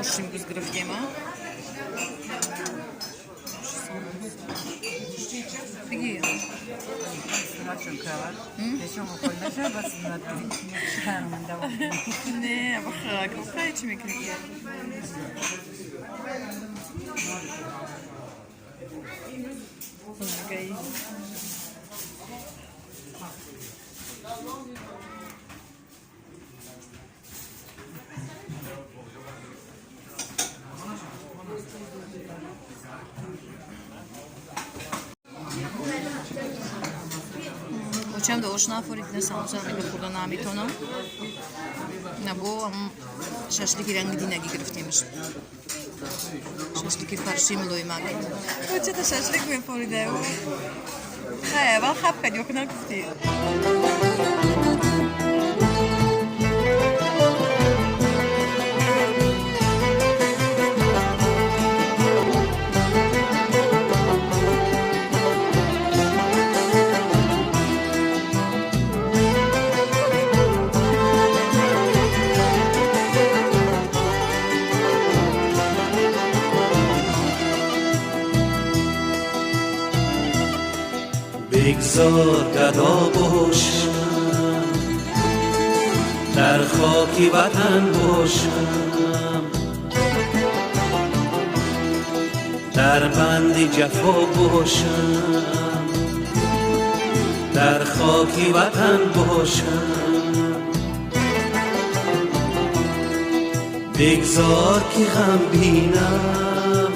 Boşum göz grafyema. Peki. Maçın kravat. Yaşam okulda şey basınlar. Ne bak, o kadar içime kırıyor. Okay. Очам да ош нафорид не само за да хурда намитонам. Набо шашлики рангдинаги грифтемиш. Шашлики фарши милои маги. Кучата шашлик ме поридеу. Вал хапка дёкна куфти. بگذار گدا باشم در خاکی وطن باشم در بند جفا باشم در خاکی وطن باشم بگذار که غم بینم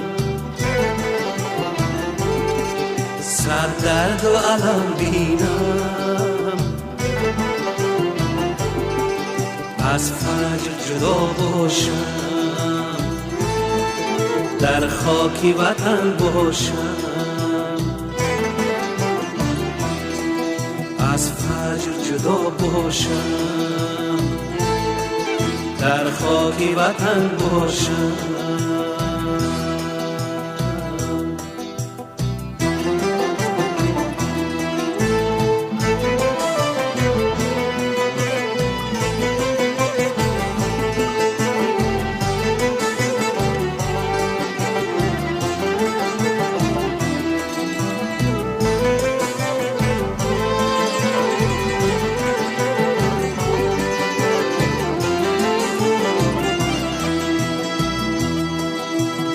سر درد و علم بینم از فجر جدا باشم در خاکی وطن باشم از فجر جدا باشم در خاکی وطن باشم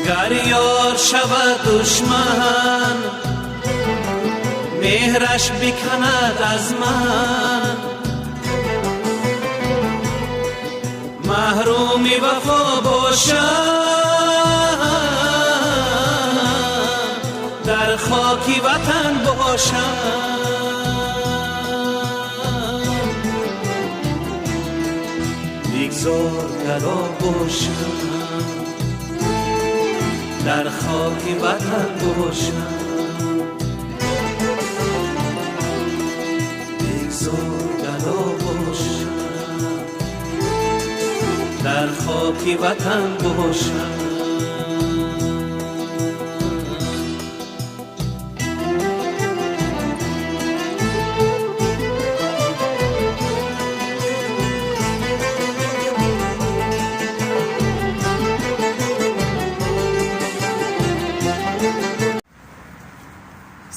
گر یار شود دشمن مهرش بکند از من محروم وفا باشم در خاکی وطن باشم بگذار گدا باشم در خاکی وطن باشم بگذار گدا باشم در خاکی وطن باشم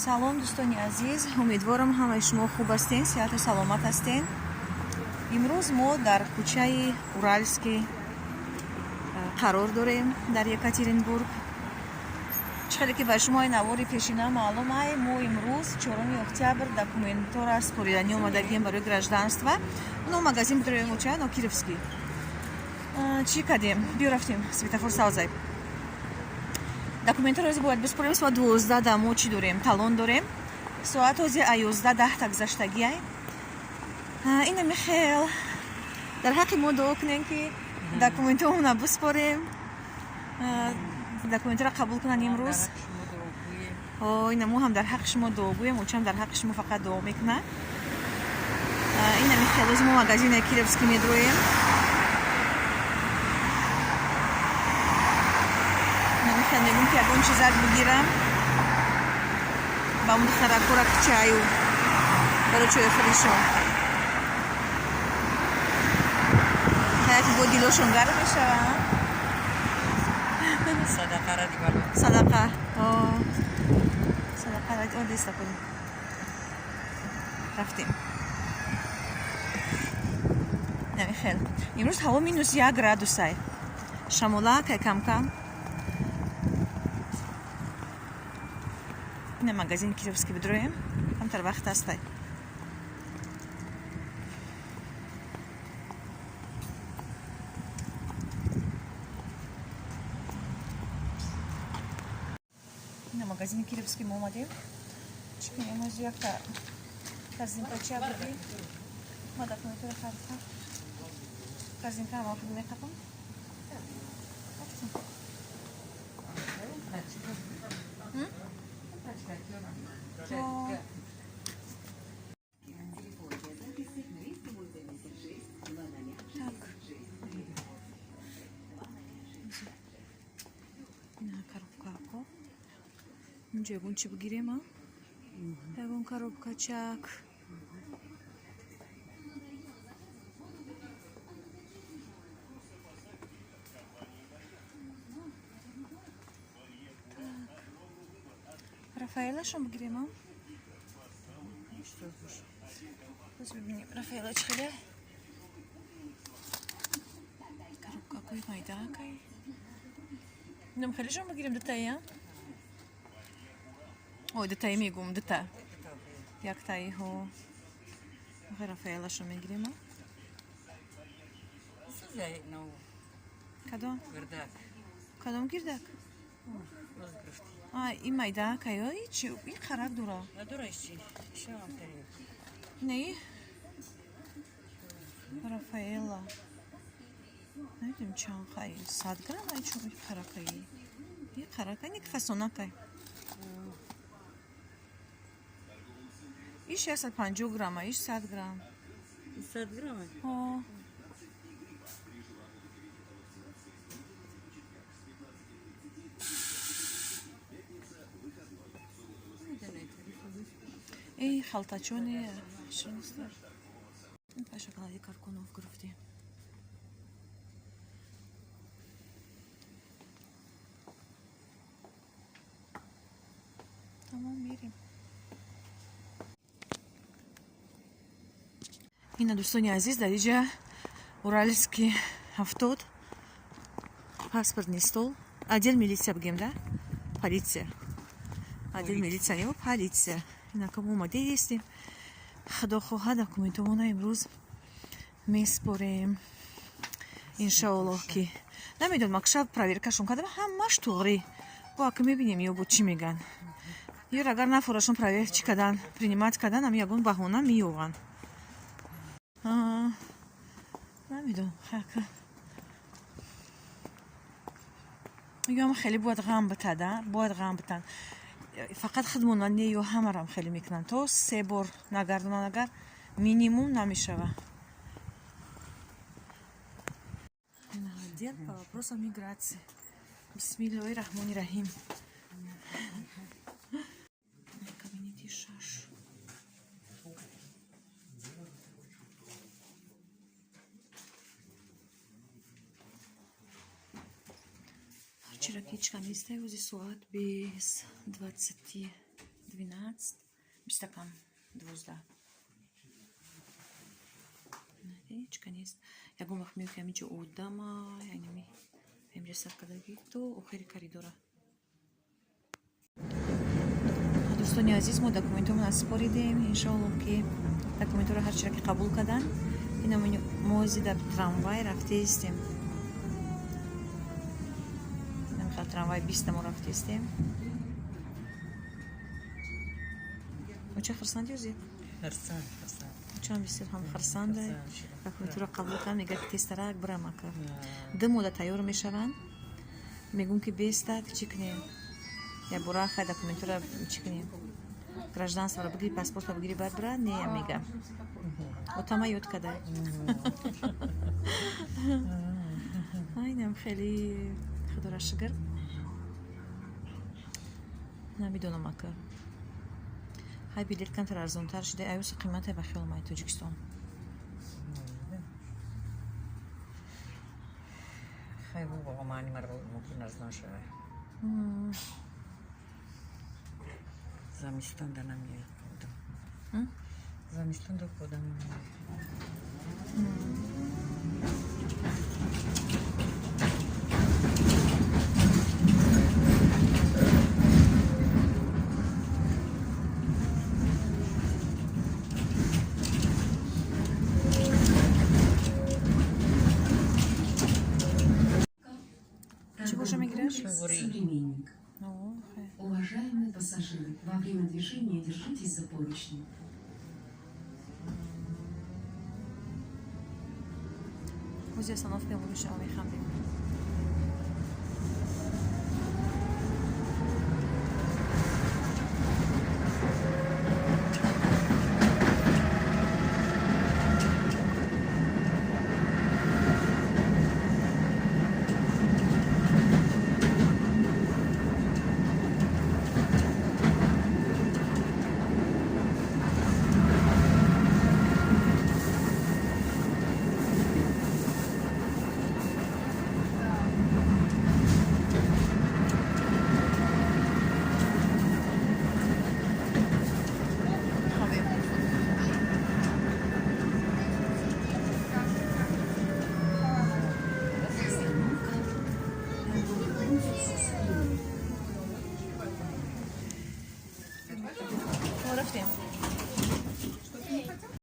салом дӯстони азиз, умедворам ҳамаи шумо хуб ҳастен, сеҳату саломат ҳастен. имрӯз мо дар кӯчаи уральский қарор дорем дар екатеринбург. чӣ ки ба шумои навори пешина маълум ай, мо имрӯз 4 октябр документора споридани омадагием барои гражданства. но магазин бидроем оча но кировский. чӣ кардем? биё рафтем светофор савзай. документро рози бояд бисупорем. соат 12 да мо чӣ дорем? талон дорем. соат ҳозир 11:10 гузаштагиай. ина михел дар ҳаққи мо дуо кунем ки документҳоамона бисупорем. документро қабул кунанд имрӯз. ина мо ҳам дар ҳаққи шумо дуо гӯем. очам дар ҳаққи шумо фақат дуо мекунад. ина михел рози мо магазини кировский медроем. мегӯм ки ягон чизак бигирам ба он духтаракора чаю барои чойхӯришо. ки бо дилошон гарм мешаванд. صدقه را دیوالو صدقه صدقه را دیستا کنیم رفتیم نمی خیلی امروز هوا مینوس 1 گرادوسه شموله کم کم این مغازین کیروسکی بدرویم کمتر وقت هسته این مغازین کیروسکی ما اومدیم چون امروز یک کارزینکا چیا بودیم ما دکمنتور خریدم کارزینکا ما خود میخوام اینجا یگون چی بگیریم ها؟ یگون کاروبکا چک رافائلش رو بگیریم ها؟ بس ببینیم رافائل چی خیلی؟ کاروبکا کوی مایده کهی نم خیلیش رو بگیریم دوتایی ها؟ اوه دوتایی میگم دوتا یک تایی ها رافائلش رو میگیریم ها؟ سوزه نو کدام؟ گردک کدام گردک؟ روز گرفتی این مایده که یا این خرک دورا دورش چی؟ شو هم ترید نه رافائلا نمیدونم چند خواهی 100 گرم های چون این خرکایی این خرکایی نیک فسونکایی ایش 150 گرم ایش 100 گرم 100 گرمه ها ای خلطچونی شنستر این پشکلاتی کارکنوف گرفتیم تمام میریم این دوستانی عزیز در اینجا уральский автод паспортный стол отдел милиция بگیم ده полиция отдел милиция не полиция اینا که ما اومده هستیم خدا خواهد دکومنتمون امروز میسپریم انشاءالله که نمیدونم شب проверкашون کردم همش توغری با که میبینیم یا بود چی میگن یا اگر نفرشون проверка چی کردن принимать کردن هم یگون بهونه میوغن نمیدونم خاکه میگم خیلی باید غم بتن فقط خدمون نیو همه رم خیلی میکنن تو 3 بار نگردونن اگر مینیموم نمیشوه این отдел по вопросам миграции بسم الله الرحمن الرحیم кабинети шаш Ракичка месте возле суат без 20 12 стакан 12 Ракичка есть я гомах мию камичо удама яни ми эмже сакадаги то охири коридора دوستانی عزیز ما دکومنتمون از سپاریدیم انشاءالله که دکومنت رو هر چیزی که قبول کردن اینا ما در تراموای رفته هستیم تراموای 20 ما رفته هستیم و چه خرسندی وزید؟ خرسان چون بسیار هم خرسنده دکومنت رو قبول کردن میگه که تست را برای ما کرد 2 ماه تیار میشوند میگون که 20 چی کنیم یا برای خیلی دکومنت رو چی کنیم гражданство رو بگیری پاسپورت رو بگیری بعد برای نه میگم و تمام یاد کدای اینم خیلی خدا را شکر نمیدونم اکر های بلیط کنتر ارزونتر شده ایوس قیمت بخیل اومد تاجیکستان خیلی واقعا معنی مرا ممکن از نشده. زمستان در نمیاد کدام. زمستان در کدام نمیاد. Чего же мигрешь? Современник. Уважаемые пассажиры, во время движения держитесь за поручни. خوزی اصناف به مونو شما میخندیم